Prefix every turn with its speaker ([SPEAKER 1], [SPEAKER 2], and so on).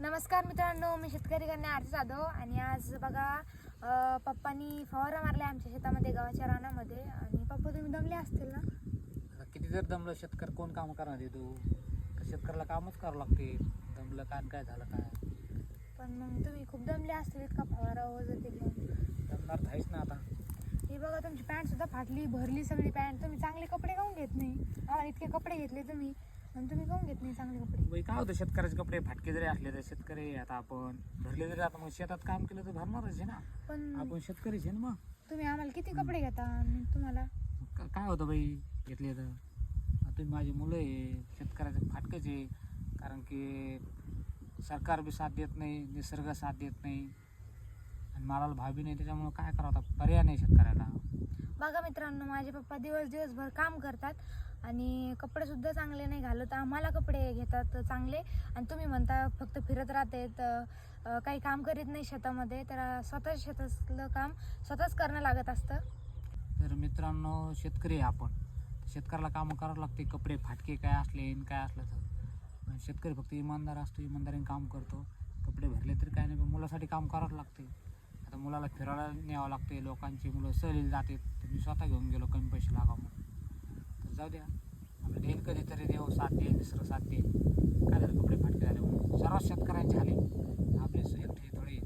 [SPEAKER 1] नमस्कार मित्रांनो, मी शेतकरी कन्या आरती जाधव आणि आज बघा पप्पांनी फवारा मारला आमच्या शेतामध्ये गव्हाच्या रानामध्ये. आणि पप्पा तुम्ही दमले असतील ना?
[SPEAKER 2] आता किती जर दमलं शेतकरी कोण काम करणार आहे तू? शेतकऱ्याला कामच करावं लागते. दमलं काय झालं काय.
[SPEAKER 1] पण मग तुम्ही खूप दमले असतील इतका फवारा वगैरे घेऊन.
[SPEAKER 2] दमणार आहेच ना आता.
[SPEAKER 1] हे बघा तुमची पॅन्ट सुद्धा फाटली भरली सगळी पॅन्ट. तुम्ही चांगले कपडे काऊन घेत नाही? आम्हाला इतके कपडे घेतले तुम्ही आणि तुम्ही काऊन घेत नाही चांगले कपडे?
[SPEAKER 2] बाई काय होतं, शेतकऱ्याचे कपडे फाटके जरी असले तर शेतकरी आता आपण भरले जरी आता मग शेतात काम केलं तर भरणारच आहे ना.
[SPEAKER 1] पण
[SPEAKER 2] आपण शेतकरीच आहे ना. मग
[SPEAKER 1] तुम्ही आम्हाला किती कपडे घेता आणि तुम्हाला?
[SPEAKER 2] काय होतं बाई घेतले तर. आता तुम्ही माझी मुलं आहे, शेतकऱ्याचे फाटकच आहे. कारण की सरकार बी साथ देत नाही, निसर्ग साथ देत नाही आणि मालाला भाव बी नाही. त्याच्यामुळं काय करावं आता, पर्याय नाही शेतकऱ्याला.
[SPEAKER 1] बघा मित्रांनो, माझे पप्पा दिवसभर काम करतात आणि कपडे सुद्धा चांगले नाही घालत. आम्हाला कपडे घेतात चांगले आणि तुम्ही म्हणता फक्त फिरत राहते तर काही काम करीत नाही शेतामध्ये. तर स्वतः शेतातलं काम स्वतःच करणं लागत असतं.
[SPEAKER 2] तर मित्रांनो, शेतकरी आहे आपण, शेतकऱ्याला कामं करावं लागते. कपडे फाटके काय असले आणि काय असलं तर पण शेतकरी फक्त इमानदार असतो, इमानदारीने काम करतो. कपडे भरले तरी काय नाही, पण मुलासाठी काम करावं लागते. आता मुलाला फिरायला न्यावं लागते. लोकांची मुलं सहलीला जातात तर मी स्वतः घेऊन गेलो कमी पैसे लागा म्हणून. तर जाऊ द्या, आपलं देईल कधीतरी देव साथ देईल, निसर्ग साथ देईल. काय झालं कपडे फाटके झाले म्हणून? सर्व शेतकऱ्यांचे झाले, आपले एकटे थोडे.